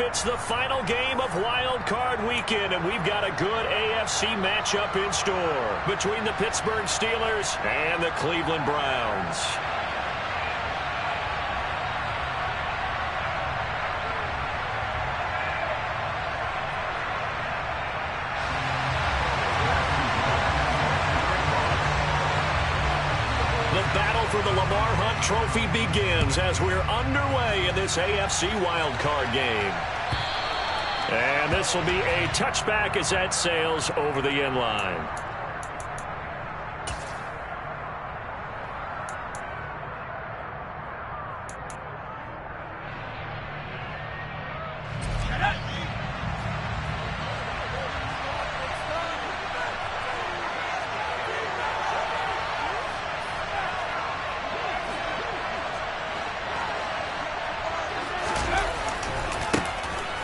It's the final game of Wildcard Weekend, and we've got a good AFC matchup in store between the Pittsburgh Steelers and the Cleveland Browns. For the Lamar Hunt Trophy begins as we're underway in this AFC wildcard game. And this will be a touchback as that sails over the end line.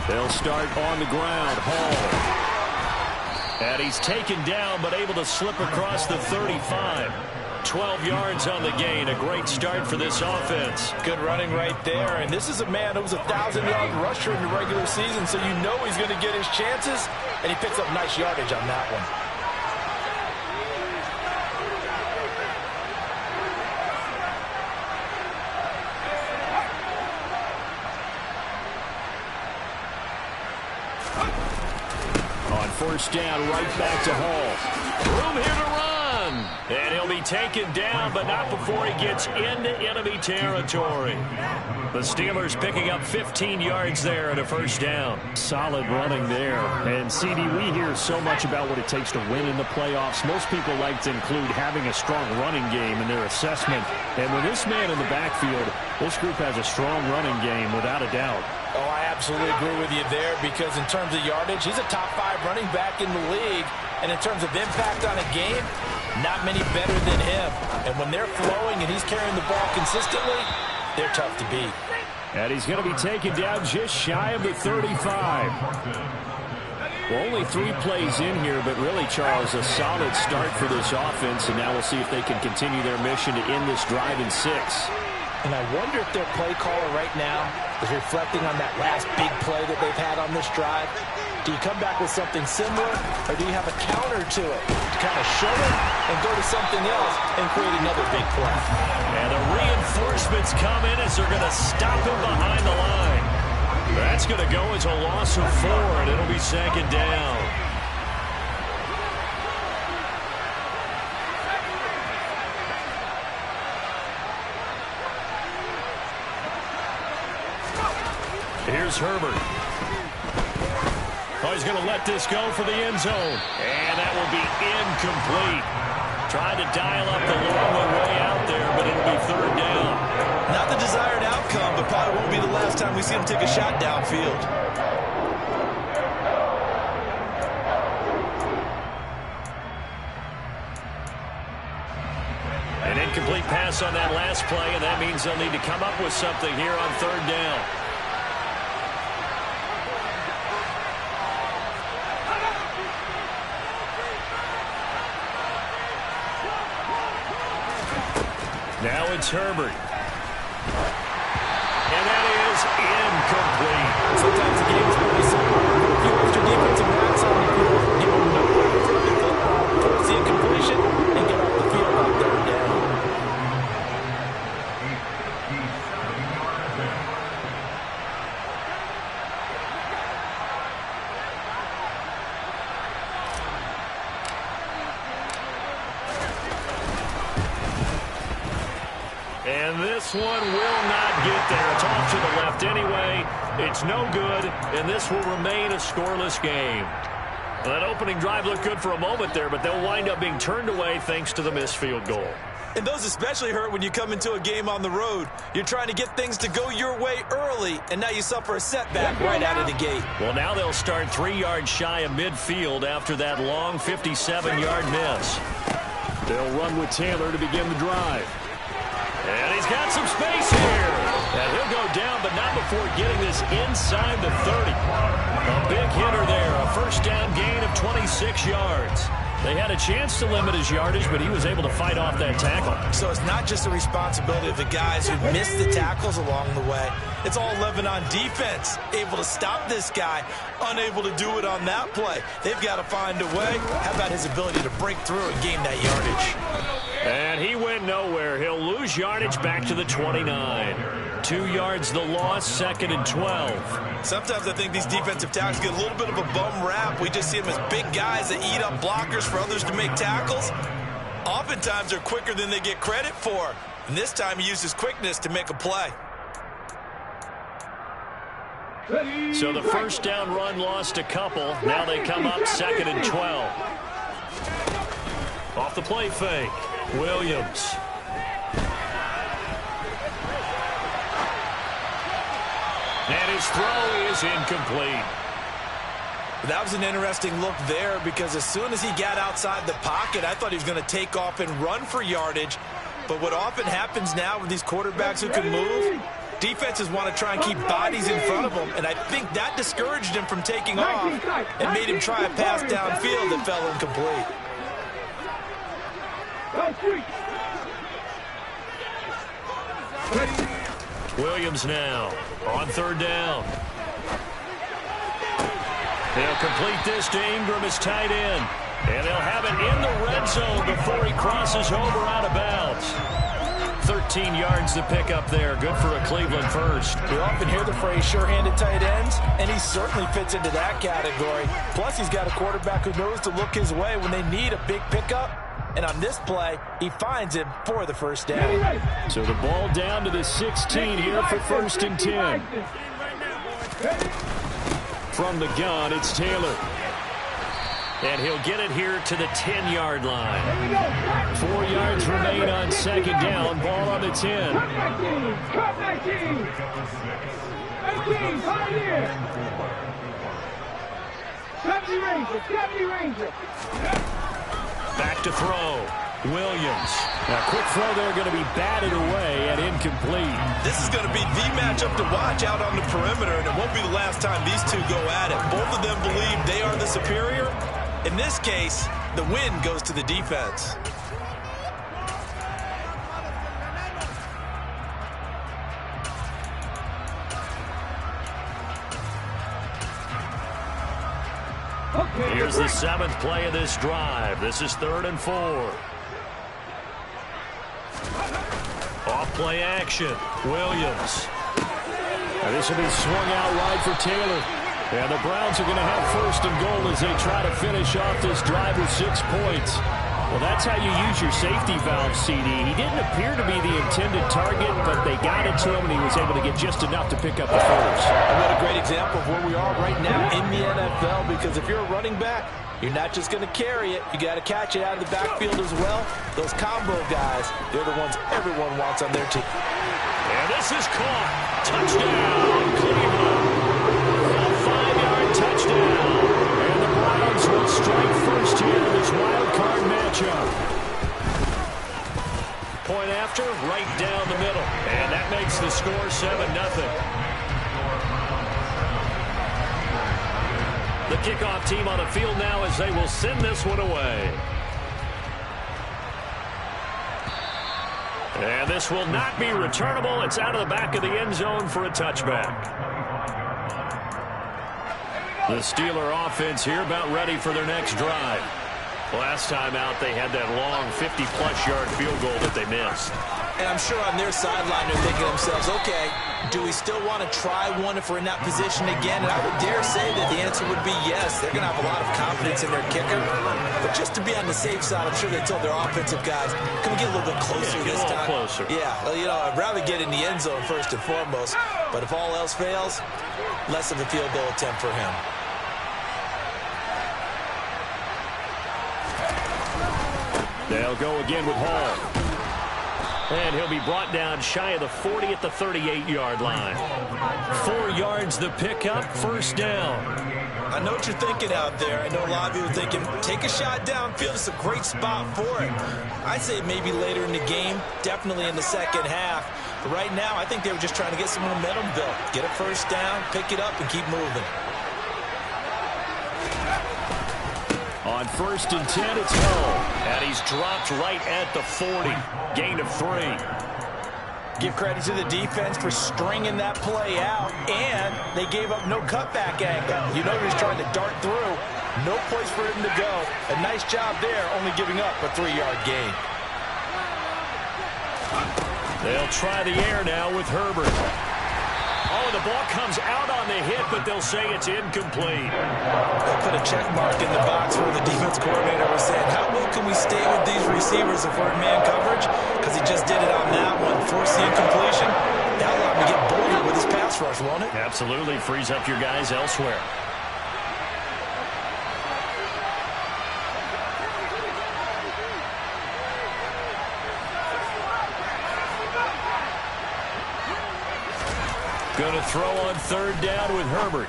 They'll start on the ground. Hall. And he's taken down, but able to slip across the 35. 12 yards on the gain. A great start for this offense. Good running right there. And this is a man who was a 1,000-yard rusher in the regular season, so you know he's going to get his chances. And he picks up nice yardage on that one. First down, right back to Hall. Room here to run. And he'll be taken down, but not before he gets into enemy territory. The Steelers picking up 15 yards there and a first down. Solid running there. And, CD, we hear so much about what it takes to win in the playoffs. Most people like to include having a strong running game in their assessment. And with this man in the backfield, this group has a strong running game without a doubt. Oh, I absolutely agree with you there because in terms of yardage, he's a top 5 running back in the league. And in terms of impact on a game, not many better than him. And when they're flowing and he's carrying the ball consistently, they're tough to beat. And he's going to be taken down just shy of the 35. Well, only 3 plays in here, but really, Charles, a solid start for this offense. And now we'll see if they can continue their mission to end this drive in 6. And I wonder if their play caller right now is reflecting on that last big play that they've had on this drive. Do you come back with something similar, or do you have a counter to it to kind of show it and go to something else and create another big play? And the reinforcements come in as they're going to stop him behind the line. That's going to go as a loss of 4, and it'll be second down. Here's Herbert. Oh, he's going to let this go for the end zone. And that will be incomplete. Tried to dial up the long way out there, but it'll be third down. Not the desired outcome, but probably won't be the last time we see him take a shot downfield. An incomplete pass on that last play, and that means they'll need to come up with something here on third down. Now it's Herbert. And that is incomplete. Sometimes the game is pretty simple. If you extra defensive backs on the field, give them no way to throw the football towards the incompletion and get off the field on third down. And this one will not get there. It's off to the left anyway. It's no good, and this will remain a scoreless game. Well, that opening drive looked good for a moment there, but they'll wind up being turned away thanks to the missed field goal. And those especially hurt when you come into a game on the road. You're trying to get things to go your way early, and now you suffer a setback right out of the gate. Well, now they'll start 3 yards shy of midfield after that long 57-yard miss. They'll run with Taylor to begin the drive. And he's got some space here. And he'll go down, but not before getting this inside the 30. A big hitter there, a first down gain of 26 yards. They had a chance to limit his yardage, but he was able to fight off that tackle. So it's not just the responsibility of the guys who missed the tackles along the way. It's all 11 on defense, able to stop this guy, unable to do it on that play. They've got to find a way. How about his ability to break through and gain that yardage? And he went nowhere. He'll lose yardage back to the 29. 2 yards the loss, 2nd and 12. Sometimes I think these defensive tackles get a little bit of a bum rap. We just see them as big guys that eat up blockers for others to make tackles. Oftentimes they're quicker than they get credit for. And this time he uses quickness to make a play. So the first down run lost a couple. Now they come up 2nd and 12. Off the play fake, Williams. And his throw is incomplete. That was an interesting look there because as soon as he got outside the pocket, I thought he was going to take off and run for yardage. But what often happens now with these quarterbacks who can move, defenses want to try and keep bodies in front of them, and I think that discouraged him from taking off and made him try a pass downfield that fell incomplete. Williams now on 3rd down. They'll complete this to Ingram as tight end. And they'll have it in the red zone before he crosses over out of bounds. 13 yards to pick up there. Good for a Cleveland first. You often hear the phrase sure-handed tight ends, and he certainly fits into that category. Plus, he's got a quarterback who knows to look his way when they need a big pickup. And on this play, he finds him for the first down. So the ball down to the 16 here for 1st and 10. From the gun, it's Taylor. And he'll get it here to the 10-yard line. 4 yards remain on 2nd down. Ball on the 10. Back to throw. Williams. Now, quick throw there going to be batted away and incomplete. This is going to be the matchup to watch out on the perimeter, and it won't be the last time these two go at it. Both of them believe they are the superior. In this case, the win goes to the defense. Here's the 7th play of this drive. This is 3rd and 4. Off play action. Williams. Now this will be swung out wide for Taylor. And the Browns are going to have 1st and goal as they try to finish off this drive with 6 points. Well, that's how you use your safety valve, CD. He didn't appear to be the intended target, but they got it to him, and he was able to get just enough to pick up the first. And what a great example of where we are right now in the NFL, because if you're a running back, you're not just going to carry it. You got to catch it out of the backfield as well. Those combo guys, they're the ones everyone wants on their team. And this is caught. Touchdown, Cleveland. A 5-yard touchdown. And the Browns will strike first here in this wild card matchup. Point after, right down the middle. And that makes the score 7-0. The kickoff team on the field now as they will send this one away. And this will not be returnable. It's out of the back of the end zone for a touchback. The Steeler offense here about ready for their next drive. Last time out, they had that long 50-plus yard field goal that they missed. And I'm sure on their sideline they're thinking to themselves, okay, do we still want to try one if we're in that position again? And I would dare say that the answer would be yes. They're going to have a lot of confidence in their kicker. But just to be on the safe side, I'm sure they told their offensive guys, can we get a little bit closer this time? Closer. Yeah, well, you know, I'd rather get in the end zone first and foremost. But if all else fails, less of a field goal attempt for him. They'll go again with Hall. And he'll be brought down shy of the 40 at the 38-yard line. 4 yards the pickup, first down. I know what you're thinking out there. I know a lot of you are thinking, take a shot downfield. It's a great spot for it. I'd say maybe later in the game, definitely in the second half. But right now, I think they were just trying to get some momentum built. Get a first down, pick it up, and keep moving. On 1st and 10, it's Hill. And he's dropped right at the 40. Gain of 3. Give credit to the defense for stringing that play out, and they gave up no cutback angle. You know he was trying to dart through. No place for him to go. A nice job there, only giving up a 3-yard gain. They'll try the air now with Herbert. Oh, the ball comes out on the hit, but they'll say it's incomplete. They'll put a check mark in the box where the defense coordinator was saying, how well can we stay with these receivers if we're in man coverage? Because he just did it on that one, forced the incompletion. That'll allow him to get bolder with his pass rush, won't it? Absolutely, frees up your guys elsewhere. Going to throw on 3rd down with Herbert.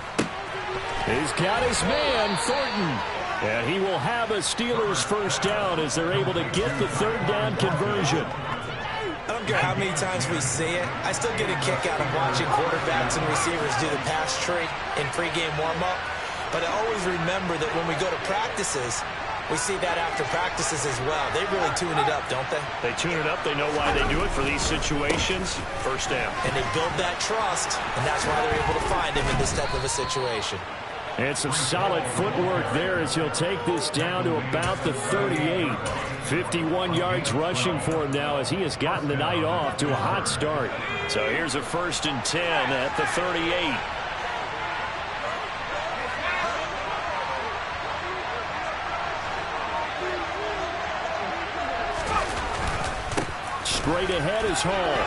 He's got his man, Thornton. And he will have a Steelers 1st down as they're able to get the 3rd down conversion. I don't care how many times we see it. I still get a kick out of watching quarterbacks and receivers do the pass tree in pregame warm-up. But I always remember that when we go to practices, we see that after practices as well. They really tune it up, don't they? They tune it up. They know why they do it for these situations. 1st down. And they build that trust, and that's why they're able to find him in this type of a situation. And some solid footwork there as he'll take this down to about the 38. 51 yards rushing for him now as he has gotten the night off to a hot start. So here's a 1st and 10 at the 38. Straight ahead is Hall.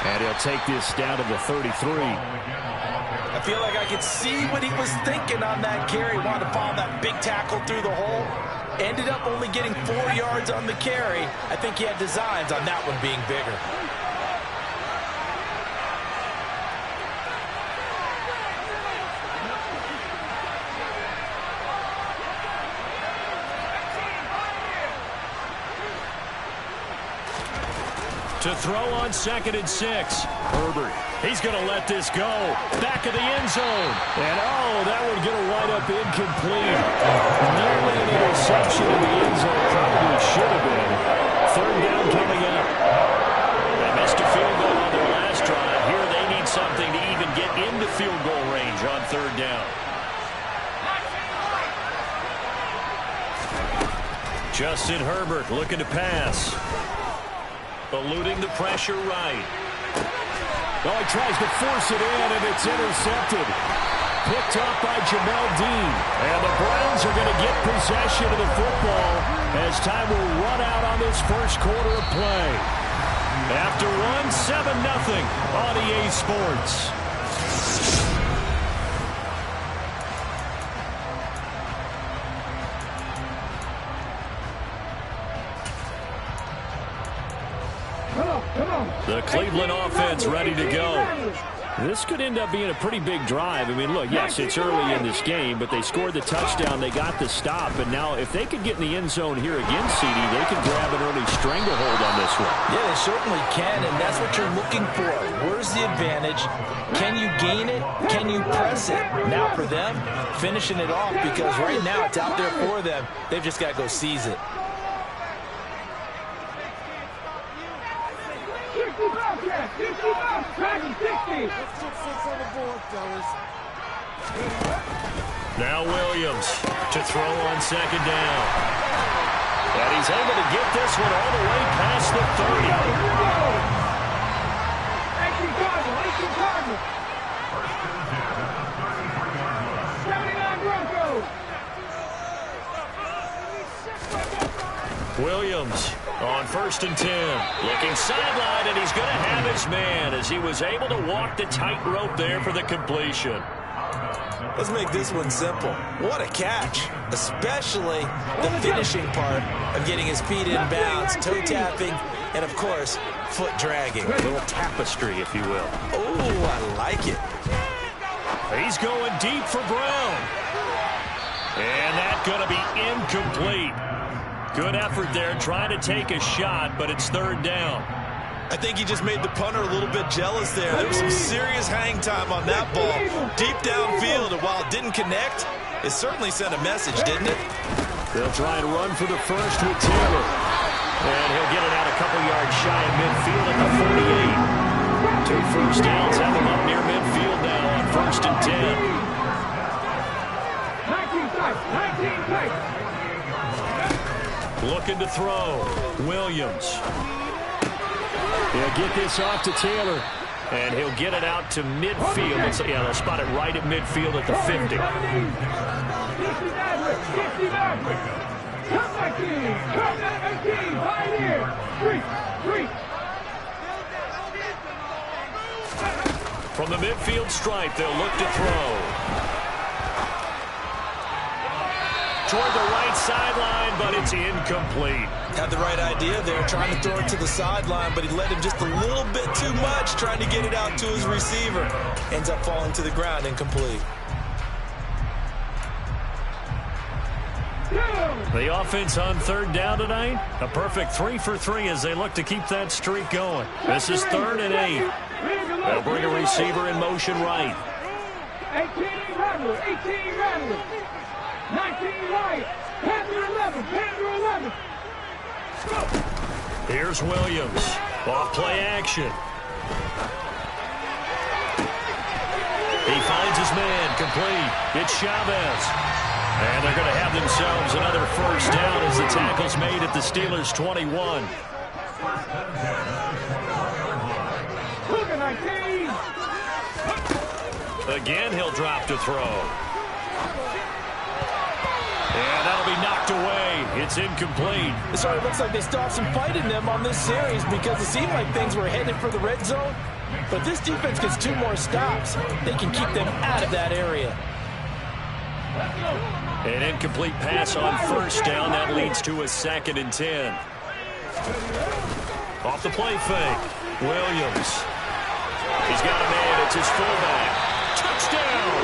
And he'll take this down to the 33. I feel like I could see what he was thinking on that carry. Wanted to follow that big tackle through the hole. Ended up only getting 4 yards on the carry. I think he had designs on that one being bigger. To throw on 2nd and 6. Herbert. He's going to let this go. Back of the end zone. And, oh, that one going to wind up incomplete. Nearly an interception in the end zone. Probably should have been. 3rd down coming up. They missed a field goal on their last drive. Here they need something to even get into field goal range on 3rd down. Justin Herbert looking to pass. Eluding the pressure right. Oh, he tries to force it in, and it's intercepted. Picked up by Jamel Dean. And the Browns are going to get possession of the football as time will run out on this 1st quarter of play. After one, 7-0 on EA Sports. The Cleveland offense ready to go. This could end up being a pretty big drive. I mean, look, yes, it's early in this game, but they scored the touchdown. They got the stop. And now if they could get in the end zone here again, CD, they could grab an early stranglehold on this one. Yeah, they certainly can, and that's what you're looking for. Where's the advantage? Can you gain it? Can you press it? Now for them, finishing it off, because right now it's out there for them. They've just got to go seize it. Now Williams to throw on 2nd down. And he's able to get this one all the way past the 30. Williams on 1st and 10. Looking sideline, and he's going to have his man as he was able to walk the tightrope there for the completion. Let's make this one simple. What a catch, especially the finishing part of getting his feet in bounds, toe tapping, and of course, foot dragging. A little tapestry, if you will. Oh, I like it. He's going deep for Brown. And that's going to be incomplete. Good effort there, trying to take a shot, but it's 3rd down. I think he just made the punter a little bit jealous there. There was some serious hang time on that ball. Deep downfield, and while it didn't connect, It certainly sent a message, didn't it? They'll try and run for the first with Taylor. And he'll get it out a couple yards shy of midfield at the 48. 2 first downs have him up near midfield now on 1st and 10. 19 Looking to throw. Williams. He'll get this off to Taylor. And he'll get it out to midfield. Yeah, they'll spot it right at midfield at the 50. From the midfield stripe, they'll look to throw. Toward the right sideline, but it's incomplete. Had the right idea there, trying to throw it to the sideline, but he led him just a little bit too much, trying to get it out to his receiver. Ends up falling to the ground, incomplete. The offense on 3rd down tonight, a perfect 3 for 3 as they look to keep that streak going. This is 3rd and 8. They'll bring a receiver in motion right. 18 Rattler, 18 Rattler, 19 right, Panther 11, Panther 11. Here's Williams. Off play action. He finds his man, complete. It's Chavez. And they're going to have themselves another first down as the tackle's made at the Steelers' 21. Again, he'll drop to throw. And that'll be knocked away. It's incomplete. So it looks like they still have some fight in them on this series because it seemed like things were headed for the red zone. But this defense gets 2 more stops. They can keep them out of that area. An incomplete pass on 1st down. That leads to a 2nd and 10. Off the play fake. Williams. He's got a man. It's his fullback. Touchdown!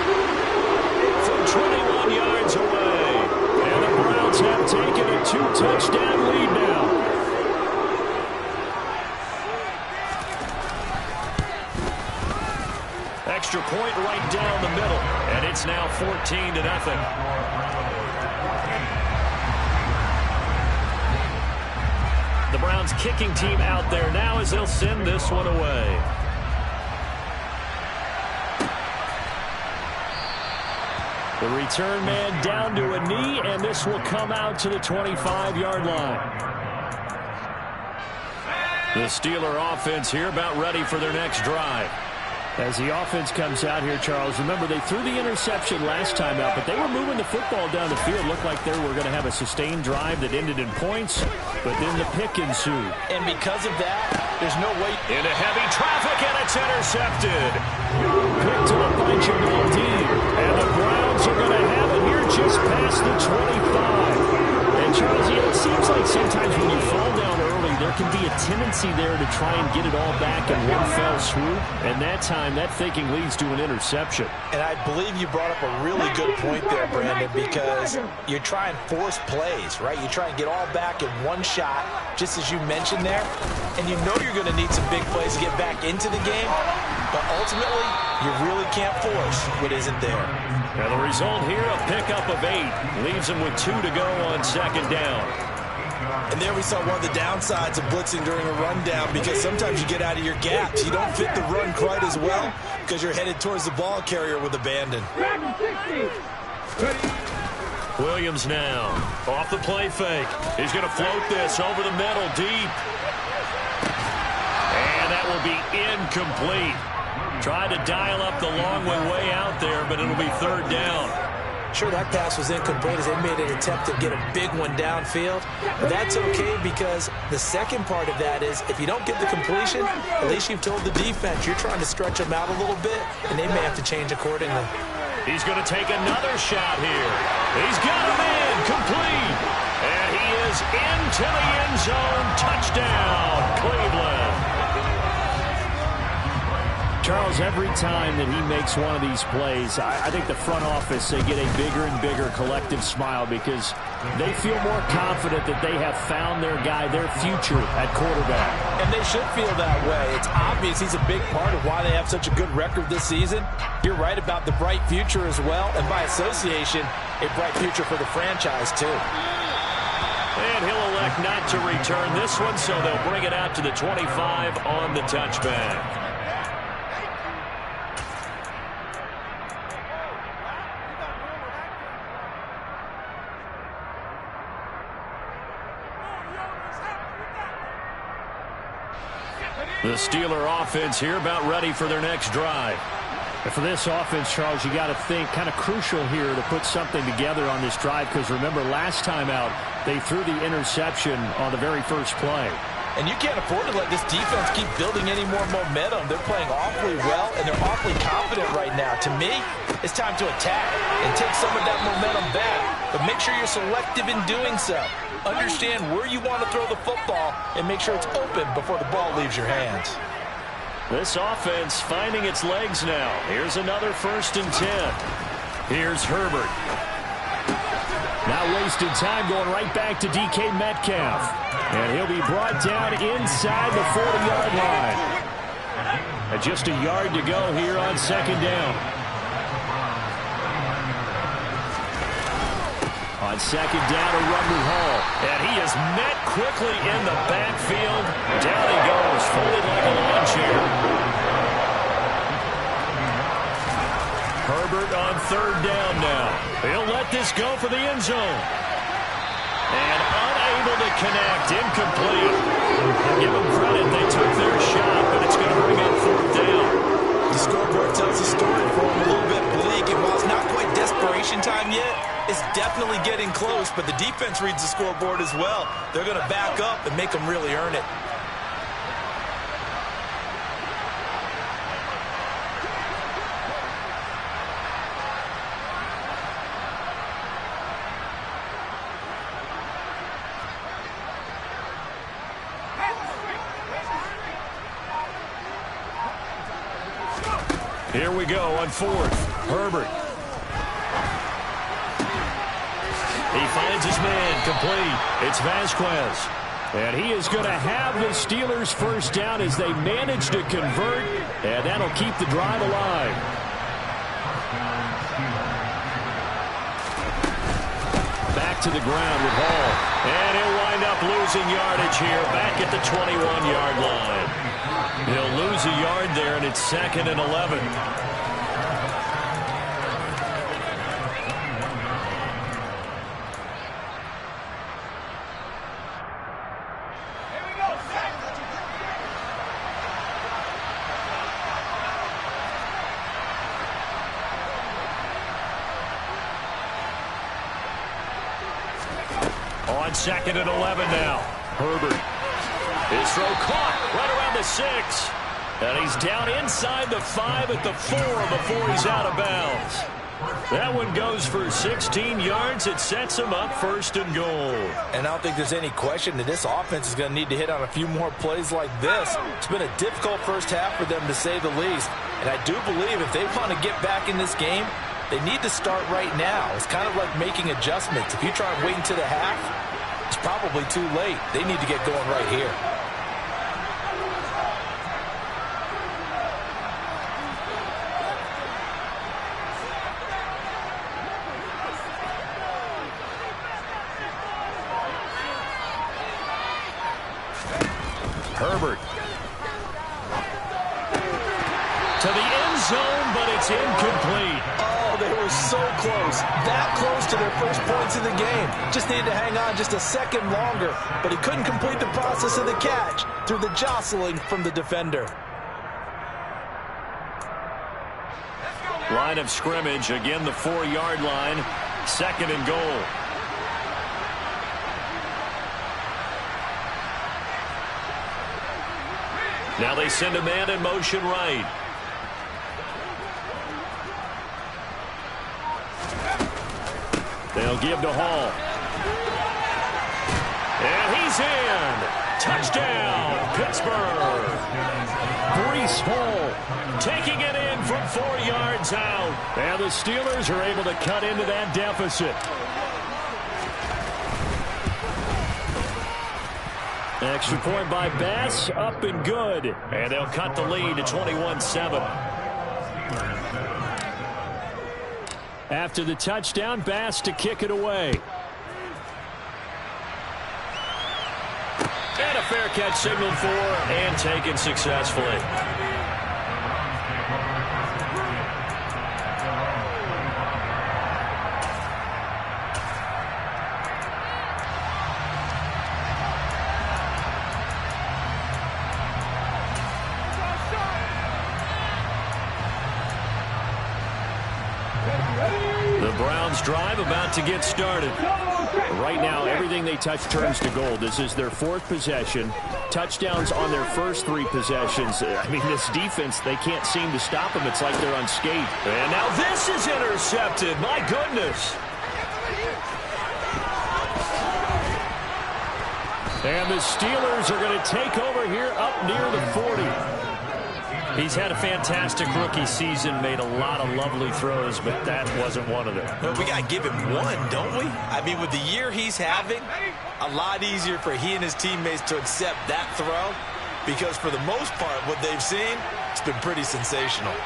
From 21 yards away. And the Browns have taken a 2-touchdown lead now. Extra point right down the middle. And it's now 14-0. The Browns kicking team out there now as they'll send this one away. The return man down to a knee, and this will come out to the 25-yard line. The Steeler offense here about ready for their next drive. As the offense comes out here, Charles, remember they threw the interception last time out, but they were moving the football down the field. Looked like they were going to have a sustained drive that ended in points, but then the pick ensued. And because of that, there's no way. Into heavy traffic, and it's intercepted. Picked up by Jamal Dean, and the Browns are going to have it here just past the 25. And Charles, it seems like sometimes when you fall down early, there can be a tendency there to try and get it all back in one fell swoop. And that time, that thinking leads to an interception. And I believe you brought up a really good point there, Brandon, because you try and force plays, right? You try and get all back in one shot, just as you mentioned there. And you know you're going to need some big plays to get back into the game. But ultimately, you really can't force what isn't there. And the result here, a pickup of 8. Leaves them with 2 to go on 2nd down. And there we saw one of the downsides of blitzing during a rundown, because sometimes you get out of your gaps. You don't fit the run quite as well because you're headed towards the ball carrier with abandon. Williams now off the play fake. He's going to float this over the middle deep. And that will be incomplete. Tried to dial up the long way out there, but it'll be 3rd down. Sure, that pass was incomplete as they made an attempt to get a big one downfield. But that's okay, because the second part of that is if you don't get the completion, at least you've told the defense you're trying to stretch them out a little bit, and they may have to change accordingly. He's going to take another shot here. He's got him in, complete. And he is into the end zone. Touchdown, Cleveland. Charles, every time that he makes one of these plays, I think the front office, they get a bigger and bigger collective smile because they feel more confident that they have found their guy, their future at quarterback. And they should feel that way. It's obvious he's a big part of why they have such a good record this season. You're right about the bright future as well, and by association, a bright future for the franchise too. And he'll elect not to return this one, so they'll bring it out to the 25 on the touchback. The Steeler offense here about ready for their next drive. And for this offense, Charles, you got to think kind of crucial here to put something together on this drive because remember last time out they threw the interception on the very first play. And you can't afford to let this defense keep building any more momentum. They're playing awfully well, and they're awfully confident right now. To me, it's time to attack and take some of that momentum back. But make sure you're selective in doing so. Understand where you want to throw the football and make sure it's open before the ball leaves your hands. This offense finding its legs now. Here's another 1st and 10. Here's Herbert. Not wasting time, going right back to DK Metcalf. And he'll be brought down inside the 40-yard line. And just a yard to go here on 2nd down. On 2nd down, a run with Hall. And he is met quickly in the backfield. Down he goes, folded like a lawn chair. Herbert on 3rd down now. He'll let this go for the end zone. And unable to connect, incomplete. Give them credit, they took their shot, but it's going to bring up 4th down. The scoreboard tells the story for him a little bit bleak, and while it's not quite desperation time yet, it's definitely getting close, but the defense reads the scoreboard as well. They're going to back up and make them really earn it. Here we go on 4th. Herbert. He finds his man, complete. It's Vasquez. And he is going to have the Steelers' 1st down as they manage to convert, and that'll keep the drive alive. Back to the ground with Hall. And he'll wind up losing yardage here back at the 21-yard line. He'll lose a yard there, and it's 2nd and 11. On 2nd and 11 now. Herbert. His throw caught right around the 6. And he's down inside the 5 at the 4 before he's out of bounds. That one goes for 16 yards. It sets him up 1st and goal. And I don't think there's any question that this offense is going to need to hit on a few more plays like this. It's been a difficult first half for them, to say the least. And I do believe if they want to get back in this game, they need to start right now. It's kind of like making adjustments. If you try and wait until the half, it's probably too late. They need to get going right here. Herbert. To the end zone, but it's incomplete. Oh, they were so close. That close to their first points in the game. Just needed to hang on just a second longer, but he couldn't complete the process of the catch through the jostling from the defender. Line of scrimmage, again the 4-yard line, 2nd and goal. Now they send a man in motion right. They'll give to Hall. And he's in. Touchdown, Pittsburgh. Breece Hall Taking it in from 4 yards out. And the Steelers are able to cut into that deficit. Extra point by Bass, up and good. And they'll cut the lead to 21-7. After the touchdown, Bass to kick it away. And a fair catch signaled for and taken successfully. The Browns drive about to get started. Right now, everything they touch turns to gold. This is their 4th possession. Touchdowns on their first 3 possessions. I mean, this defense, they can't seem to stop them. It's like they're unscathed. And now this is intercepted. My goodness. And the Steelers are going to take over here up near the 40. He's had a fantastic rookie season, made a lot of lovely throws, but that wasn't one of them. Well, we got to give him one, don't we? I mean, with the year he's having, a lot easier for he and his teammates to accept that throw because for the most part, what they've seen, it's been pretty sensational.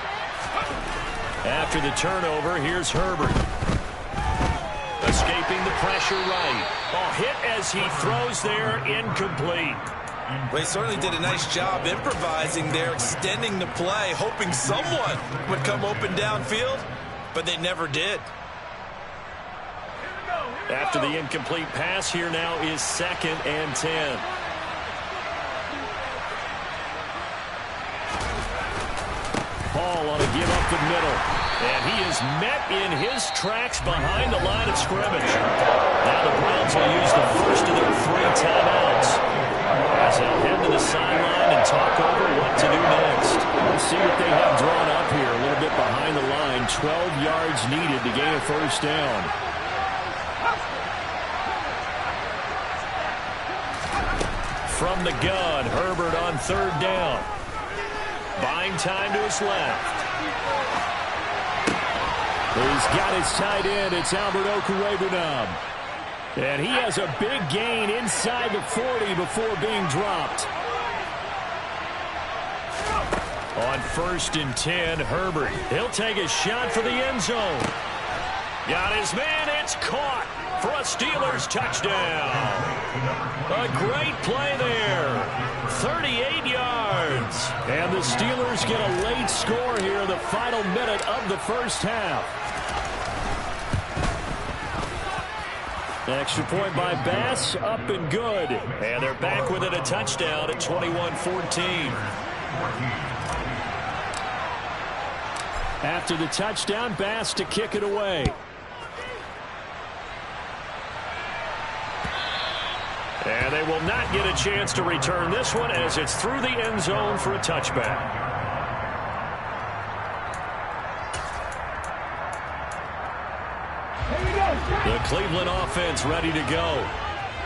After the turnover, here's Herbert. Escaping the pressure right. Oh, hit as he throws there, incomplete. Well, he certainly did a nice job improvising there, extending the play, hoping someone would come open downfield, but they never did. After the incomplete pass, here now is 2nd and 10. Hall on a give up the middle. And he is met in his tracks behind the line of scrimmage. Now the Browns will use the first of their 3 timeouts as they'll head to the sideline and talk over what to do next. Let's see what they have drawn up here. A little bit behind the line. 12 yards needed to gain a first down. From the gun, Herbert on 3rd down. Buying time to his left. He's got his tight end. It's Albert Okwuegbunam. And he has a big gain inside the 40 before being dropped. On 1st and 10, Herbert. He'll take a shot for the end zone. Got his man. It's caught for a Steelers touchdown. A great play there. 38 yards. And the Steelers get a late score here in the final minute of the first half. Extra point by Bass, up and good. And they're back within a touchdown at 21-14. After the touchdown, Bass to kick it away. And they will not get a chance to return this one as it's through the end zone for a touchback. The Cleveland offense ready to go.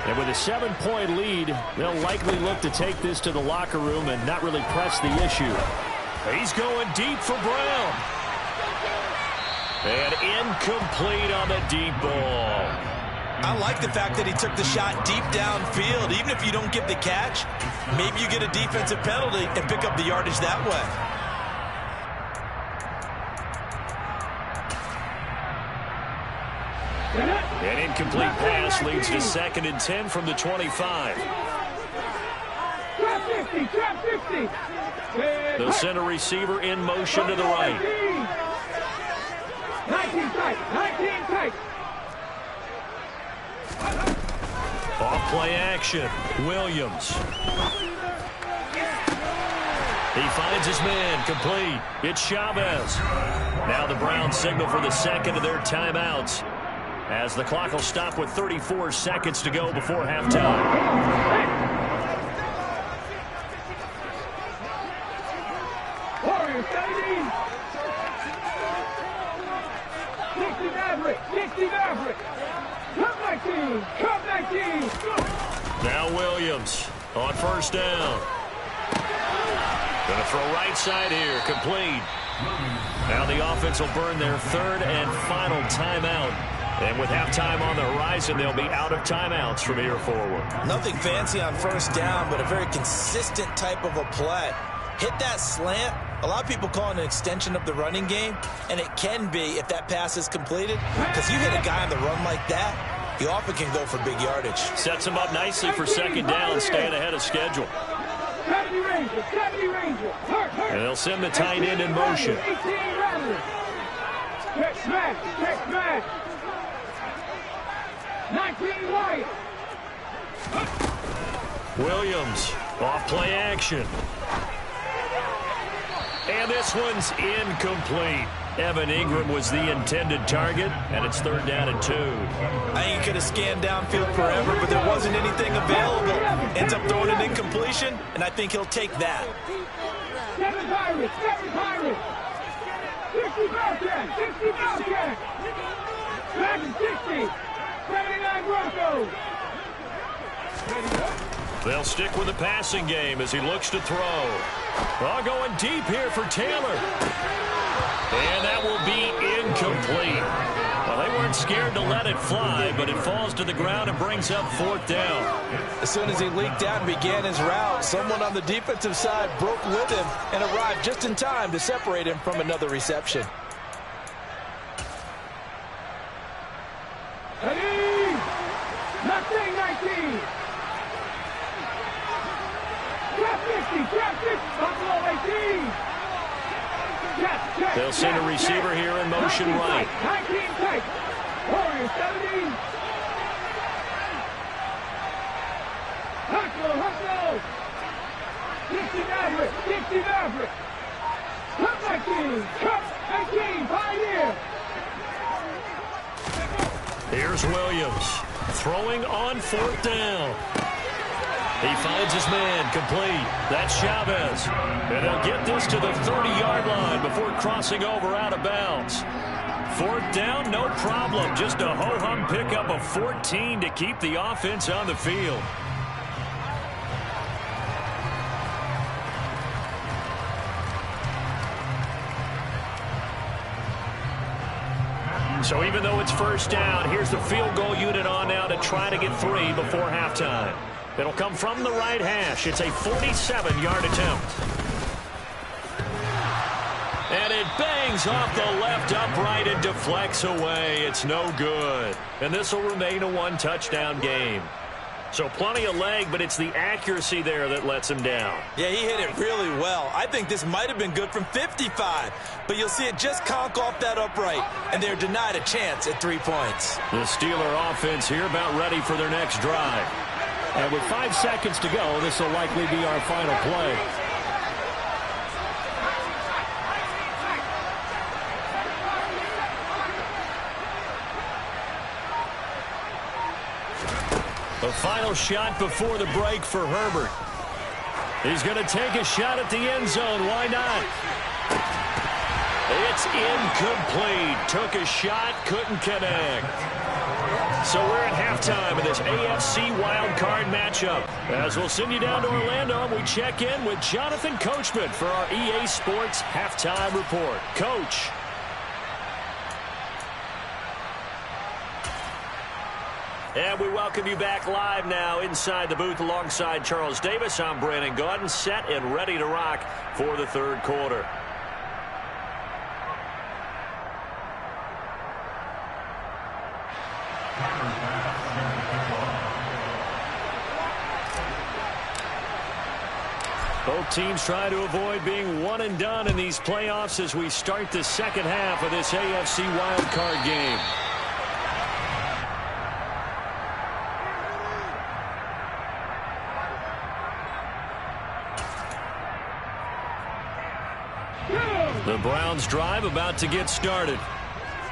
And with a 7-point lead, they'll likely look to take this to the locker room and not really press the issue. He's going deep for Brown. And incomplete on the deep ball. I like the fact that he took the shot deep downfield. Even if you don't get the catch, maybe you get a defensive penalty and pick up the yardage that way. An incomplete pass leads to 2nd and 10 from the 25. Trap 50, trap 50. The center receiver in motion to the right. 19 tight, 19 tight. Off play action. Williams. He finds his man, complete. It's Chavez. Now the Browns signal for the 2nd of their timeouts, as the clock will stop with 34 seconds to go before halftime. Warriors, 60 Maverick, 60 Maverick. Come 19, come 19. Now Williams. on first down. Going to throw right side here, complete. Now the offense will burn their third and final timeout. And with halftime on the horizon, they'll be out of timeouts from here forward. Nothing fancy on first down, but a very consistent type of a play. Hit that slant. A lot of people call it an extension of the running game, and it can be if that pass is completed, because you hit a guy on the run like that, he often can go for big yardage. Sets him up nicely for second down, staying ahead of schedule. 70 Ranger, 70 Ranger. And they'll send the tight end in motion. Check smash, check smash. 19 Wyatt. Williams, off play action. And this one's incomplete. Evan Ingram was the intended target, and it's third down and 2. I think he could have scanned downfield forever, but there wasn't anything available. Ends up throwing an incompletion, and I think he'll take that. 7 Pirates, 7 Pirates. 60 Bobcats, 60 Bobcats. Back in 60. 79 Broncos. They'll stick with the passing game as he looks to throw. All going deep here for Taylor. And that will be incomplete. Well, they weren't scared to let it fly, but it falls to the ground and brings up fourth down. As soon as he leaked out and began his route, someone on the defensive side broke with him and arrived just in time to separate him from another reception. Ready? Nothing 19. Trap 50, trap 50. Buffalo 18. They'll send a receiver here in motion right. 19 tight. Warriors 17. Hustle. 60 Maverick. 60 Maverick. Cup 19. Cup 19. Pioneer. Here's Williams throwing on fourth down. He finds his man, complete. That's Chavez. And they'll get this to the 30-yard line before crossing over out of bounds. Fourth down, no problem. Just a ho-hum pickup of 14 to keep the offense on the field. So even though it's first down, here's the field goal unit on now to try to get 3 before halftime. It'll come from the right hash. It's a 47-yard attempt. And it bangs off the left upright and deflects away. It's no good. And this will remain a one-touchdown game. So plenty of leg, but it's the accuracy there that lets him down. Yeah, he hit it really well. I think this might have been good from 55. But you'll see it just conk off that upright, and they're denied a chance at 3 points. The Steeler offense here about ready for their next drive. And with 5 seconds to go, this will likely be our final play. The final shot before the break for Herbert. He's going to take a shot at the end zone. Why not? It's incomplete. Took a shot, couldn't connect. So we're at halftime of this AFC Wildcard matchup. As we'll send you down to Orlando, and we check in with Jonathan Coachman for our EA Sports Halftime Report. Coach. And we welcome you back live now inside the booth alongside Charles Davis. I'm Brandon Gaudin, set and ready to rock for the third quarter. Both teams try to avoid being one and done in these playoffs as we start the second half of this AFC wildcard game. The Browns drive about to get started.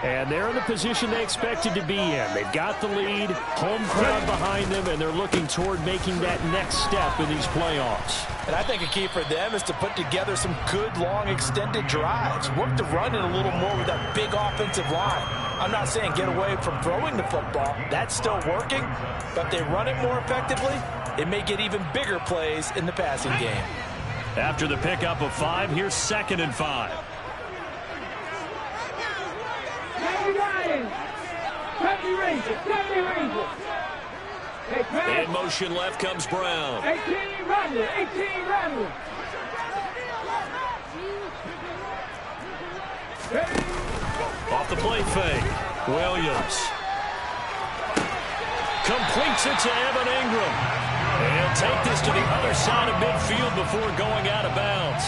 And they're in the position they expected to be in. They've got the lead, home crowd behind them, and they're looking toward making that next step in these playoffs. And I think a key for them is to put together some good, long, extended drives. Work the run in a little more with that big offensive line. I'm not saying get away from throwing the football. That's still working. But if they run it more effectively, it may get even bigger plays in the passing game. After the pickup of 5, here's 2nd and 5. In motion left comes Brown. 18 Randall, 18 Randall. Off the play fake. Williams. Completes it to Evan Ingram. And he'll take this to the other side of midfield before going out of bounds.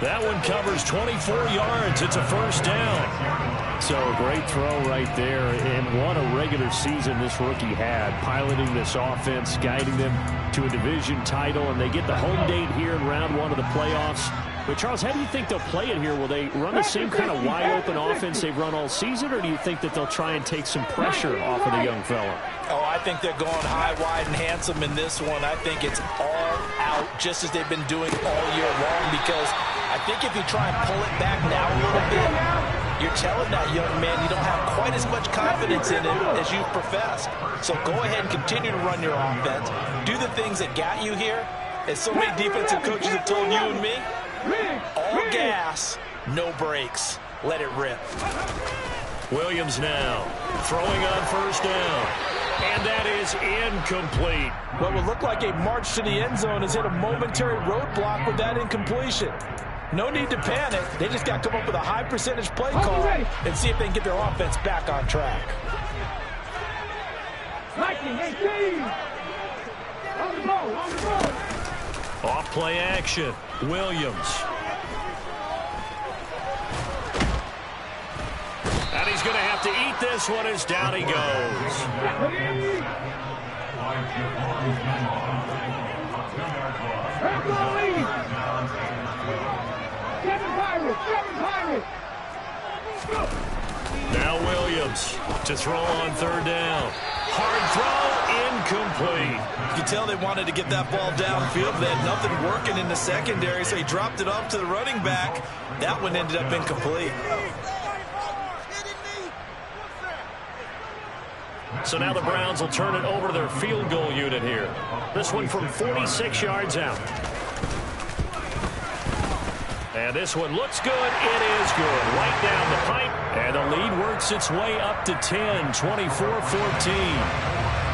That one covers 24 yards. It's a first down. So a great throw right there. And what a regular season this rookie had. Piloting this offense, guiding them to a division title. And they get the home date here in round 1 of the playoffs. But, Charles, how do you think they'll play it here? Will they run the same kind of wide-open offense they've run all season, or do you think that they'll try and take some pressure off of the young fella? Oh, I think they're going high, wide, and handsome in this one. I think it's all out, just as they've been doing all year long, because I think if you try and pull it back now a little bit, you're telling that young man you don't have quite as much confidence in him as you've professed. So go ahead and continue to run your offense. Do the things that got you here. As so many defensive coaches have told you and me, all gas, no brakes. Let it rip. Williams now throwing on first down. And that is incomplete. What would look like a march to the end zone has hit a momentary roadblock with that incompletion. No need to panic. They just got to come up with a high percentage play call and see if they can get their offense back on track. 19, 18. On the ball, on the ball. Off play action. Williams. And he's going to have to eat this one as down he goes. Now Williams to throw on third down. Hard throw, incomplete. You could tell they wanted to get that ball downfield. They had nothing working in the secondary, so he dropped it off to the running back. That one ended up incomplete. So now the Browns will turn it over to their field goal unit here. This one from 46 yards out. And this one looks good. It is good. Right down the pipe. And the lead works its way up to 10, 24-14.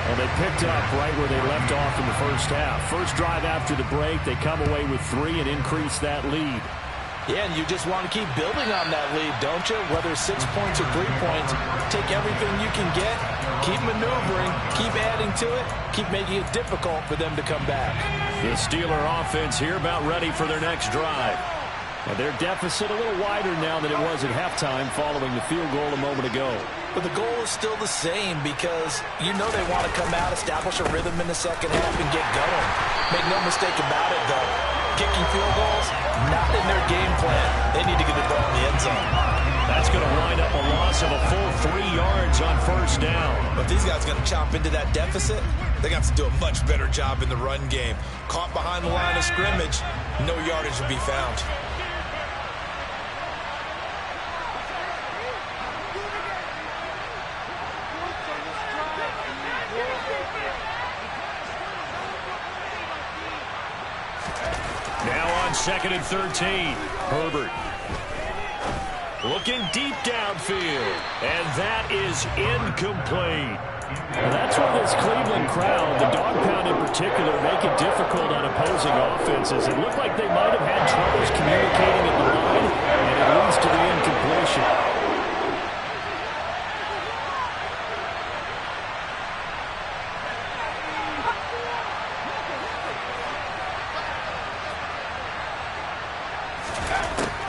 And they picked up right where they left off in the first half. First drive after the break, they come away with 3 and increase that lead. Yeah, and you just want to keep building on that lead, don't you? Whether it's 6 points or 3 points, take everything you can get, keep maneuvering, keep adding to it, keep making it difficult for them to come back. The Steeler offense here about ready for their next drive. And their deficit a little wider now than it was at halftime following the field goal a moment ago. But the goal is still the same because you know they want to come out, establish a rhythm in the second half, and get going. Make no mistake about it, though. Kicking field goals, not in their game plan. They need to get the ball in the end zone. That's going to wind up a loss of a full 3 yards on first down. But these guys are going to chop into that deficit. They're going to have to do a much better job in the run game. Caught behind the line of scrimmage, no yardage will be found. Now on 2nd and 13. Herbert. Looking deep downfield. And that is incomplete. Well, that's where this Cleveland crowd, the dog pound in particular, make it difficult on opposing offenses. It looked like they might have had troubles communicating at the line, and it leads to the incompletion.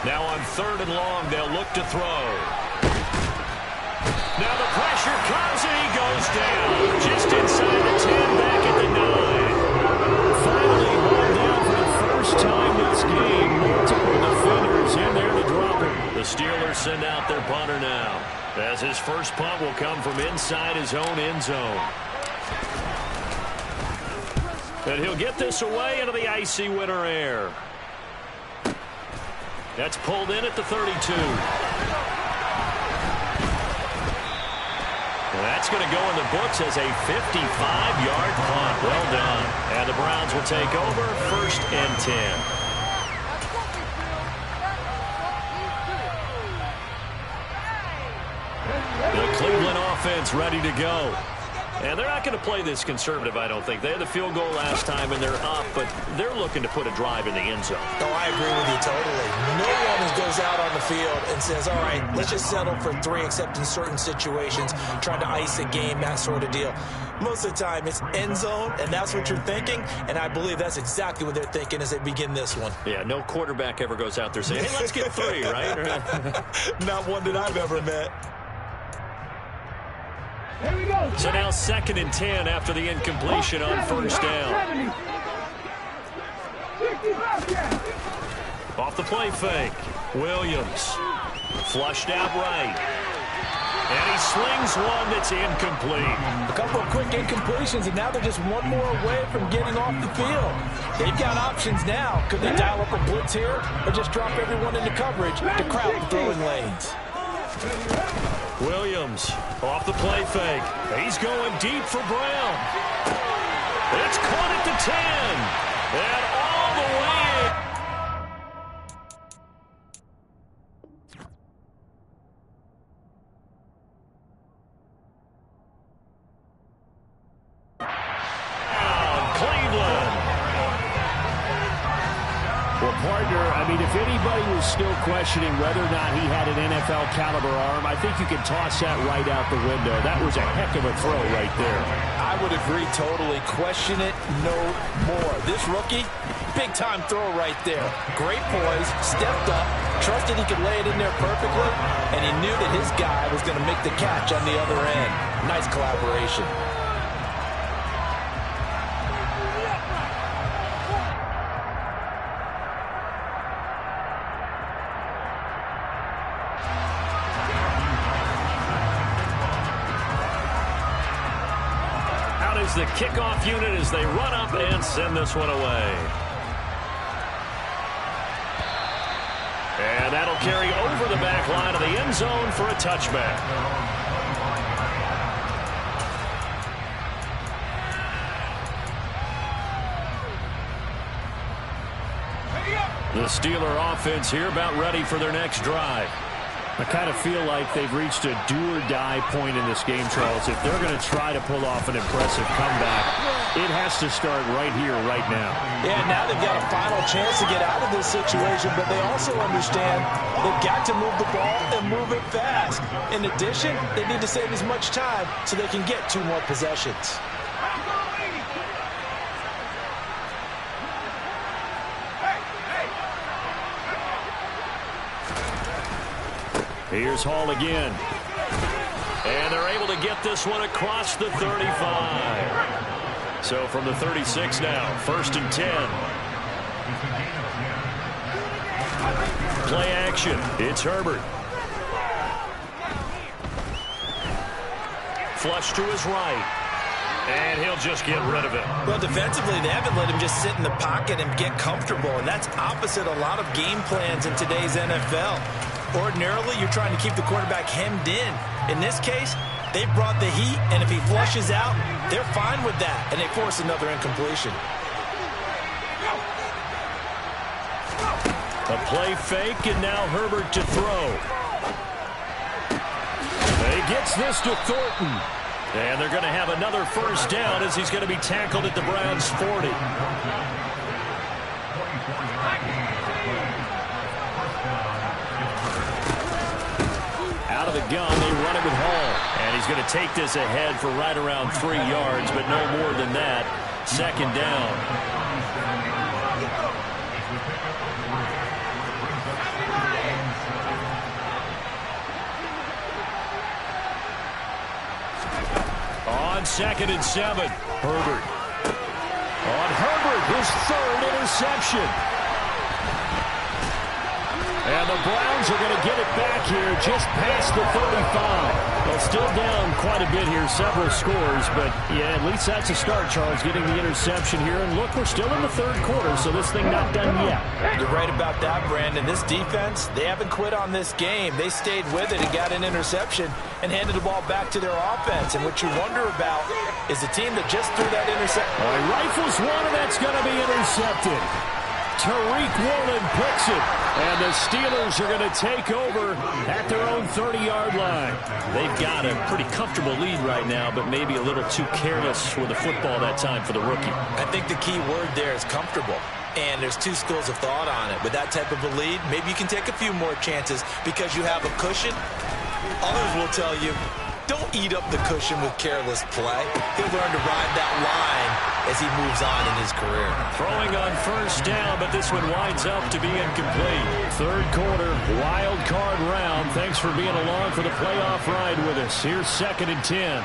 Now on 3rd and long, they'll look to throw. Now the pressure comes and he goes down. Just inside the 10, back at the 9. Finally hauled down for the first time this game. Multiple defenders in there to drop him. The Steelers send out their punter now, as his first punt will come from inside his own end zone. And he'll get this away into the icy winter air. That's pulled in at the 32. That's going to go in the books as a 55-yard punt. Well done. And the Browns will take over 1st and 10. The Cleveland offense ready to go. And they're not going to play this conservative, I don't think. They had the field goal last time, and they're up, but they're looking to put a drive in the end zone. Oh, I agree with you totally. No one goes out on the field and says, all right, let's just settle for 3, except in certain situations, trying to ice a game, that sort of deal. Most of the time, it's end zone, and that's what you're thinking, and I believe that's exactly what they're thinking as they begin this one. Yeah, no quarterback ever goes out there saying, hey, let's get 3, right? Not one that I've ever met. Here we go. So now 2nd and 10 after the incompletion on 1st down. 65. Off the play fake. Williams. Flushed out right. And he slings one that's incomplete. A couple of quick incompletions, and now they're just one more away from getting off the field. They've got options now. Could they dial up a blitz here or just drop everyone into coverage to crowd the throwing lanes? Williams off the play fake. He's going deep for Brown. It's caught at the 10. And all the way in. Cleveland. Well, partner, I mean, if anybody was still questioning whether or not he had an NFL caliber arm, I think you can toss that right out the window. That was a heck of a throw right there. I would agree totally. Question it no more. This rookie, big-time throw right there. Great poise, stepped up, trusted he could lay it in there perfectly, and he knew that his guy was going to make the catch on the other end. Nice collaboration. The kickoff unit as they run up and send this one away. And that'll carry over the back line of the end zone for a touchback. The Steeler offense here about ready for their next drive. I kind of feel like they've reached a do-or-die point in this game, Charles. If they're going to try to pull off an impressive comeback, it has to start right here, right now. Yeah, now they've got a final chance to get out of this situation, but they also understand they've got to move the ball and move it fast. In addition, they need to save as much time so they can get 2 more possessions. Here's Hall again. And they're able to get this one across the 35. So from the 36 now, 1st and 10. Play action. It's Herbert. Flush to his right. And he'll just get rid of it. Well, defensively, they haven't let him just sit in the pocket and get comfortable, and that's opposite a lot of game plans in today's NFL. Ordinarily, you're trying to keep the quarterback hemmed in. In this case, they brought the heat, and if he flushes out, they're fine with that, and they force another incompletion. A play fake, and now Herbert to throw. He gets this to Thornton. And they're going to have another 1st down as he's going to be tackled at the Browns' 40. Out of the gun, they run it with Hall. And he's going to take this ahead for right around 3 yards, but no more than that. 2nd down. On 2nd and 7, Herbert. On Herbert, his 3rd interception. And the Browns are going to get it back here just past the 35. Well, still down quite a bit here, several scores, but yeah, at least that's a start, Charles, getting the interception here. And look, we're still in the third quarter, so this thing not done yet. You're right about that, Brandon. This defense, they haven't quit on this game. They stayed with it and got an interception and handed the ball back to their offense. And what you wonder about is the team that just threw that interception. Rifles one, and that's going to be intercepted. Tariq Woolen picks it, and the Steelers are going to take over at their own 30-yard line. They've got a pretty comfortable lead right now, but maybe a little too careless with the football that time for the rookie. I think the key word there is comfortable. And there's two schools of thought on it. With that type of a lead, maybe you can take a few more chances because you have a cushion. Others will tell you, don't eat up the cushion with careless play. He'll learn to ride that line as he moves on in his career. Throwing on first down, but this one winds up to be incomplete. Third quarter, wild card round. Thanks for being along for the playoff ride with us. Here's 2nd and 10.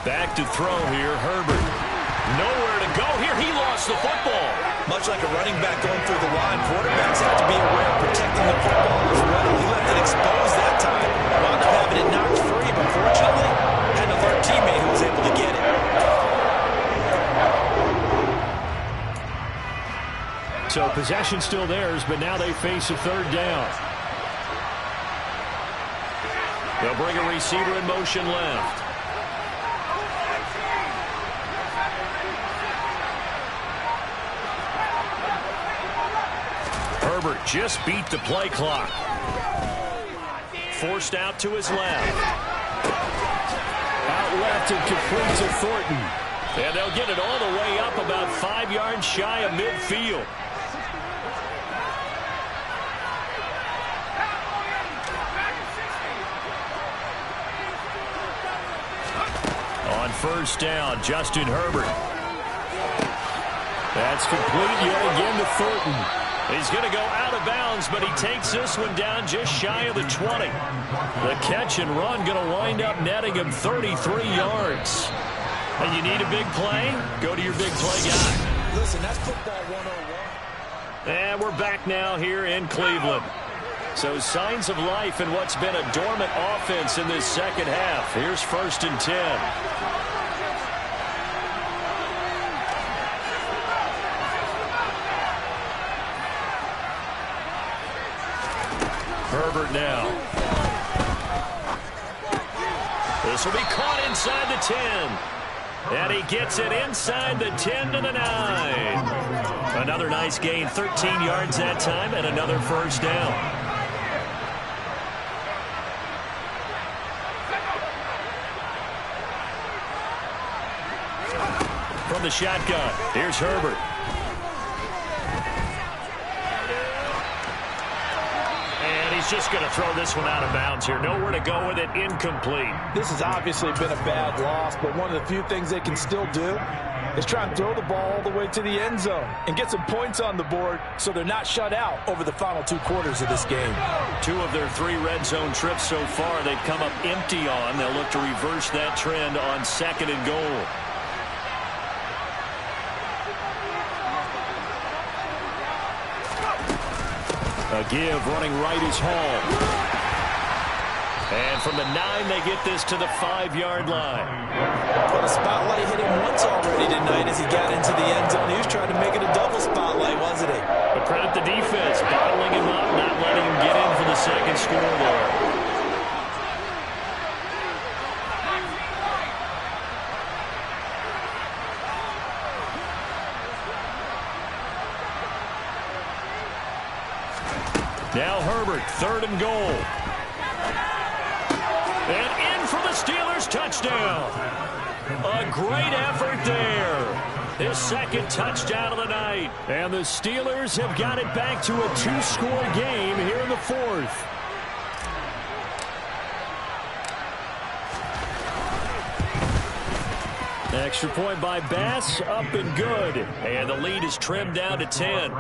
Back to throw here, Herbert. Nowhere to go here. He lost the football. Much like a running back going through the line, quarterbacks have to be aware of protecting the football as well. He left it exposed that time. Wound up having it knocked free, but fortunately, had an alert teammate who was able to get it. So possession still theirs, but now they face a third down. They'll bring a receiver in motion left. Herbert just beat the play clock. Forced out to his left. Out left and complete to Thornton. And they'll get it all the way up about 5 yards shy of midfield. On first down, Justin Herbert. That's complete yet again to Thornton. He's going to go out of bounds, but he takes this one down just shy of the 20. The catch and run going to wind up netting him 33 yards. And you need a big play? Go to your big play guy. Listen, that's football 101. And we're back now here in Cleveland. So signs of life in what's been a dormant offense in this second half. Here's 1st and 10. Herbert now. This will be caught inside the 10. And he gets it inside the 10 to the 9. Another nice gain, 13 yards that time, and another first down. From the shotgun, here's Herbert. He's just going to throw this one out of bounds here. Nowhere to go with it. Incomplete. This has obviously been a bad loss, but one of the few things they can still do is try and throw the ball all the way to the end zone and get some points on the board so they're not shut out over the final 2 quarters of this game. 2 of their 3 red zone trips so far they've come up empty on. They'll look to reverse that trend on 2nd and goal. A give running right is Hall. And from the 9, they get this to the 5-yard line. Well, the spotlight hit him once already tonight as he got into the end zone. He was trying to make it a double spotlight, wasn't he? But credit the defense, bottling him up, not letting him get in for the second score there. Now Herbert, 3rd and goal. And in for the Steelers, touchdown. A great effort there. His 2nd touchdown of the night. And the Steelers have got it back to a 2-score game here in the 4th. Extra point by Bass, up and good. And the lead is trimmed down to 10.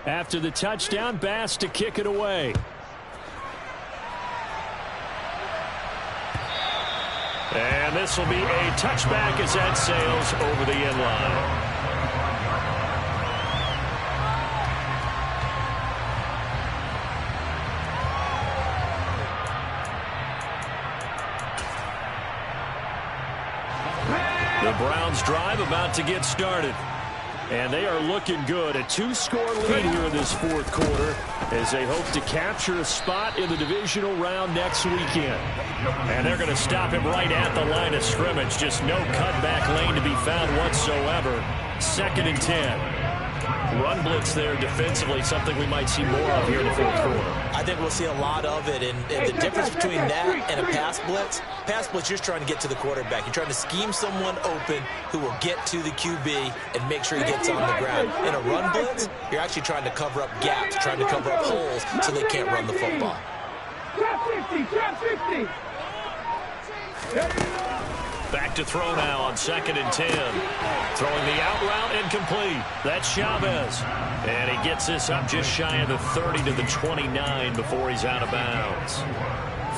After the touchdown, Bass to kick it away. And this will be a touchback as that sails over the end line. The Browns drive about to get started. And they are looking good. A 2-score lead here in this fourth quarter as they hope to capture a spot in the divisional round next weekend. And they're going to stop him right at the line of scrimmage. Just no cutback lane to be found whatsoever. 2nd and 10. Run blitz there defensively, something we might see more of here in the fourth quarter. I think we'll see a lot of it, and the difference between that and a pass blitz, you're just trying to get to the quarterback. You're trying to scheme someone open who will get to the QB and make sure he gets on the ground. In a run blitz, you're actually trying to cover up gaps, trying to cover up holes so they can't run the football. Trap 50. Back to throw now on 2nd and 10. Throwing the out route incomplete. That's Chavez. And he gets this up just shy of the 30 to the 29 before he's out of bounds.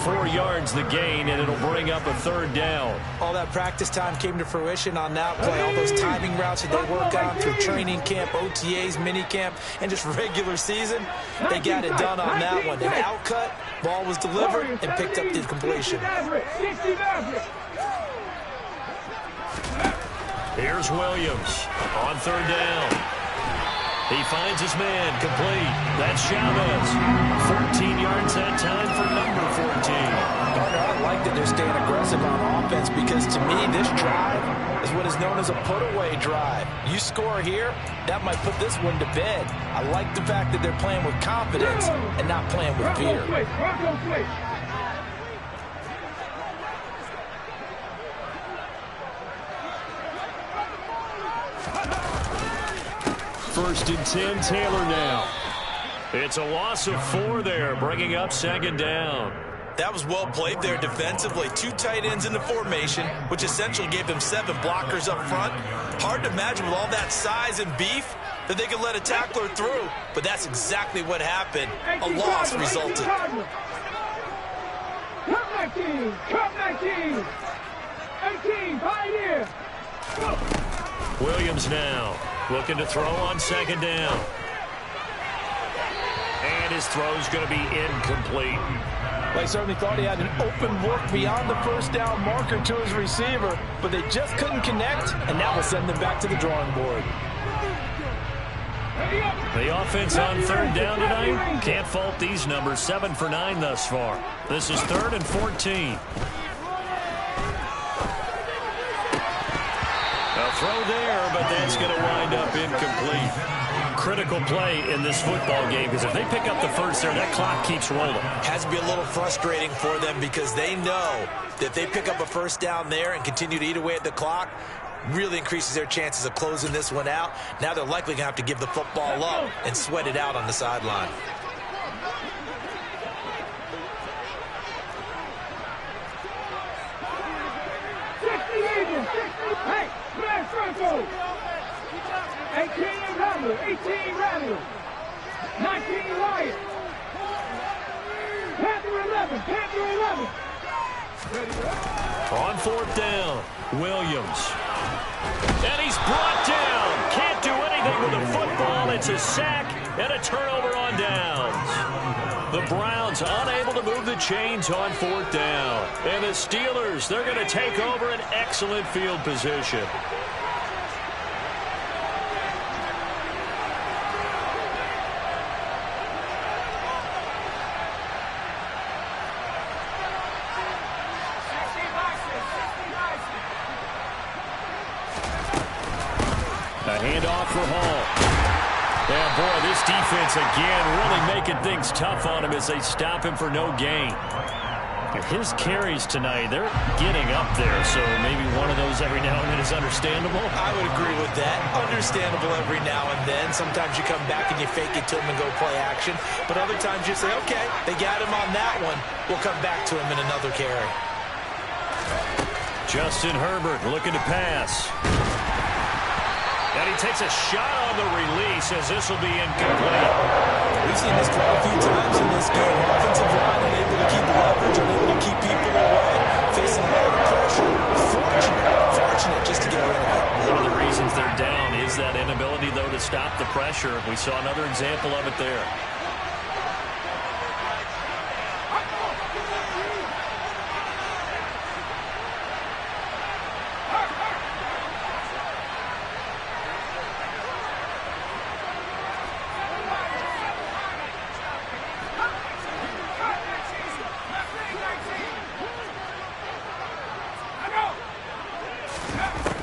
4 yards the gain, and it'll bring up a 3rd down. All that practice time came to fruition on that play. All those timing routes that they work on through training camp, OTAs, mini camp, and just regular season, they got it done on that one. An outcut, ball was delivered, and picked up the completion. Here's Williams on 3rd down. He finds his man, complete. That's Chavez. 14 yards that time for number 14. I like that they're staying aggressive on offense because, to me, this drive is what is known as a put-away drive. You score here, that might put this one to bed. I like the fact that they're playing with confidence and not playing with fear. First and 10, Taylor now. It's a loss of 4 there, bringing up 2nd down. That was well played there defensively. 2 tight ends in the formation, which essentially gave them 7 blockers up front. Hard to imagine with all that size and beef that they could let a tackler through, but that's exactly what happened. A loss resulted. Cup 19. 18, Pioneer. Williams now looking to throw on 2nd down. And his throw's going to be incomplete. They certainly thought he had an open look beyond the first down marker to his receiver, but they just couldn't connect, and that will send them back to the drawing board. The offense on 3rd down tonight, can't fault these numbers. 7 for 9 thus far. This is 3rd and 14. A throw there, but that's going to wind up incomplete. Critical play in this football game, because if they pick up the first there, that clock keeps rolling. Has to be a little frustrating for them because they know that if they pick up a first down there and continue to eat away at the clock, really increases their chances of closing this one out. Now they're likely going to have to give the football up and sweat it out on the sideline. Hey, smash circle. 18 Rattler, 18 Rattler. 19 Wyatt. Panther 11, Panther 11. On 4th down, Williams. And he's brought down. Can't do anything with the football. It's a sack and a turnover on downs. The Browns unable to move the chains on 4th down. And the Steelers, they're going to take over an excellent field position. A handoff for Hall. Yeah, boy, this defense again really making things tough on him as they stop him for no gain. His carries tonight, they're getting up there, so maybe one of those every now and then is understandable. I would agree with that. Understandable every now and then. Sometimes you come back and you fake it to him and go play action. But other times you say, okay, they got him on that one. We'll come back to him in another carry. Justin Herbert looking to pass. And he takes a shot on the release as this will be incomplete. We've seen this quite a few times in this game. Offensive line unable to keep leverage, unable to keep people away, facing a lot of pressure. Fortunate just to get rid of it. One of the reasons they're down is that inability, though, to stop the pressure. We saw another example of it there.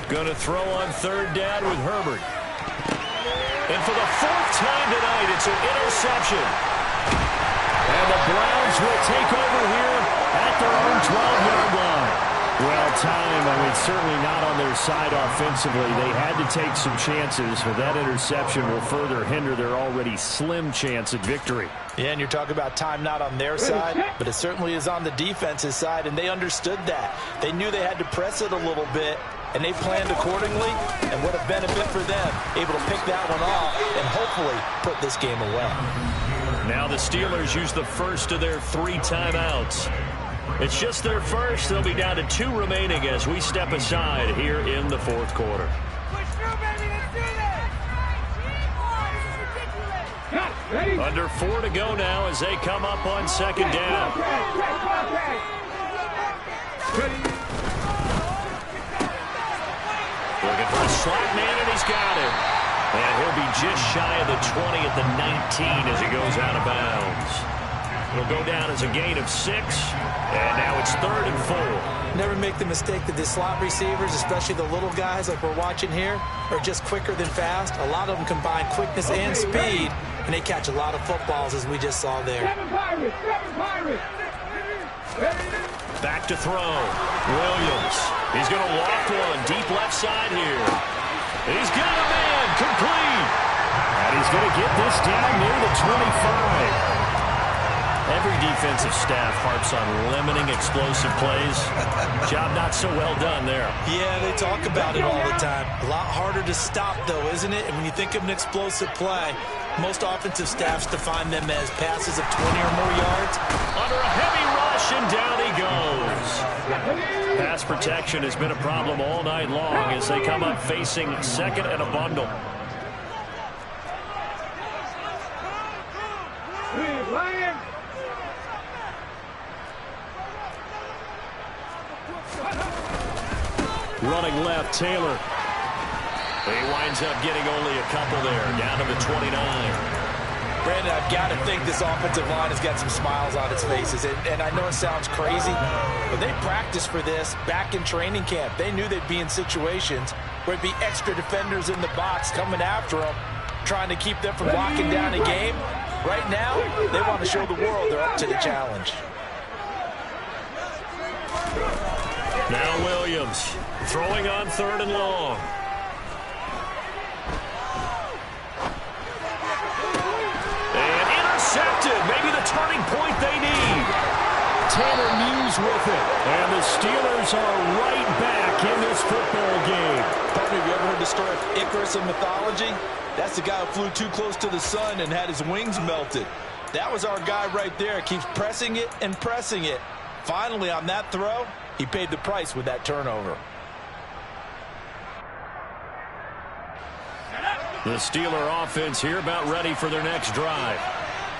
Going to throw on third down with Herbert. And for the fourth time tonight, it's an interception. And the Browns will take over here at their own 12-yard line. Well, certainly not on their side offensively. They had to take some chances, but that interception will further hinder their already slim chance at victory. Yeah, and you're talking about time not on their side, but it certainly is on the defense's side, and they understood that. They knew they had to press it a little bit, and they planned accordingly, and what a benefit for them, able to pick that one off and hopefully put this game away. Now the Steelers use the first of their 3 timeouts. It's just their first. They'll be down to 2 remaining as we step aside here in the fourth quarter. Under 4 to go now as they come up on second down. Looking for a slot man, and he's got him. And he'll be just shy of the 20 at the 19 as he goes out of bounds. It'll go down as a gain of 6, and now it's 3rd and 4. Never make the mistake that the slot receivers, especially the little guys like we're watching here, are just quicker than fast. A lot of them combine quickness and speed, and they catch a lot of footballs, as we just saw there. Back to throw. Williams. He's going to loft one deep left side here. He's got a man complete. And he's going to get this down near the 25. Every defensive staff harps on limiting explosive plays. Job not so well done there. Yeah, they talk about it all the time. A lot harder to stop, though, isn't it? And when you think of an explosive play, most offensive staffs define them as passes of 20 or more yards. Under a heavy rush, and down he goes. Pass protection has been a problem all night long as they come up facing second and a bundle. Running left, Taylor. He winds up getting only a couple there, down to the 29. Brandon, I've got to think this offensive line has got some smiles on its faces. And I know it sounds crazy, but they practiced for this back in training camp. They knew they'd be in situations where it'd be extra defenders in the box coming after them, trying to keep them from locking down a game. Right now, they want to show the world they're up to the challenge. Now Williams throwing on 3rd and long. And intercepted. Maybe the turning point they need. Tanner Muse with it. And the Steelers are right back in this football game. Partner, have you ever heard the story of Icarus in mythology? That's the guy who flew too close to the sun and had his wings melted. That was our guy right there. Keeps pressing it and pressing it. Finally, on that throw, he paid the price with that turnover. The Steeler offense here about ready for their next drive.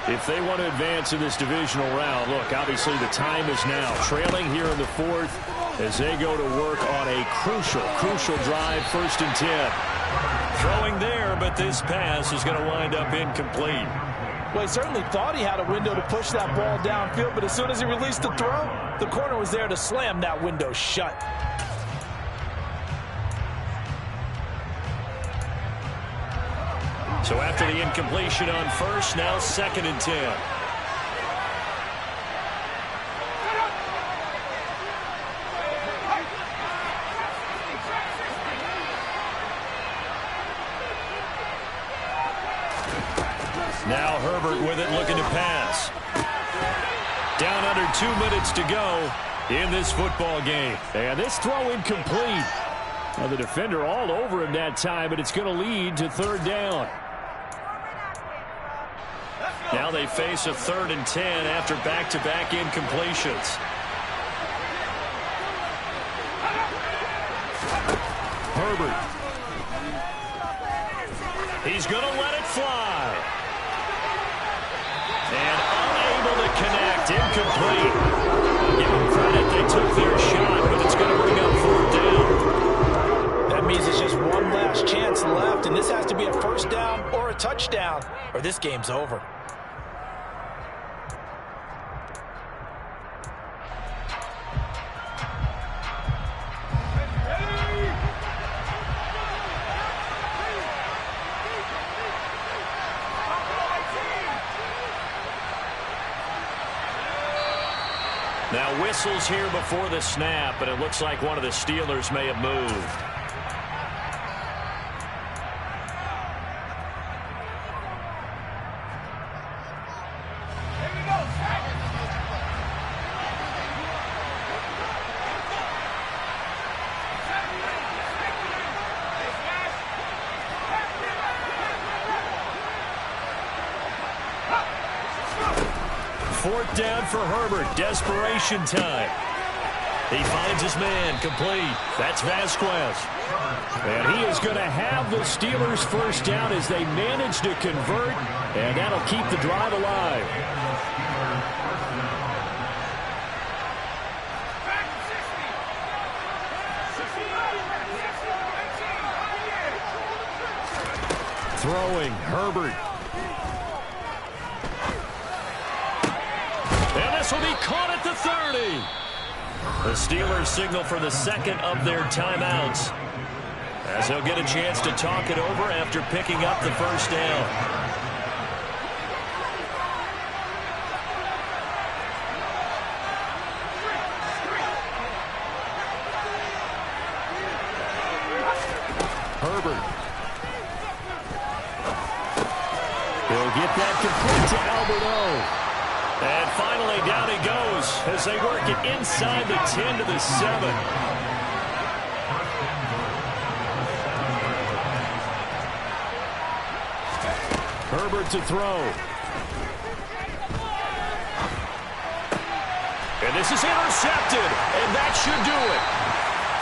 If they want to advance in this divisional round, look, obviously the time is now. Trailing here in the 4th as they go to work on a crucial drive, 1st and 10. Throwing there, but this pass is going to wind up incomplete. Well, he certainly thought he had a window to push that ball downfield, but as soon as he released the throw, the corner was there to slam that window shut. So after the incompletion on 1st, now 2nd and 10. Now Herbert with it, looking to pass. Down under 2 minutes to go in this football game. And this throw incomplete. Well, the defender all over him that time, but it's going to lead to third down. Now they face a 3rd and 10 after back-to-back incompletions. Herbert. He's going to let it fly. And unable to connect. Incomplete. Give them credit. They took their shot, but it's going to bring up 4th down. That means it's just one last chance left, and this has to be a 1st down or a touchdown, or this game's over. Now whistles here before the snap, but it looks like one of the Steelers may have moved. Fourth down for Herbert. Desperation time. He finds his man. Complete. That's Vasquez. And he is going to have the Steelers' first down as they manage to convert, and that'll keep the drive alive. Throwing, Herbert. And this will be caught at the 30. The Steelers signal for the second of their timeouts, as they'll get a chance to talk it over after picking up the first down. Herbert. He'll get that complete to Alberto. And finally, down he goes as they work it inside the 10 to the 7. Herbert to throw. And this is intercepted, and that should do it.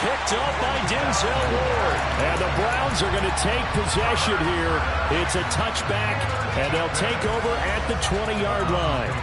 Picked up by Denzel Ward. And the Browns are going to take possession here. It's a touchback, and they'll take over at the 20-yard line.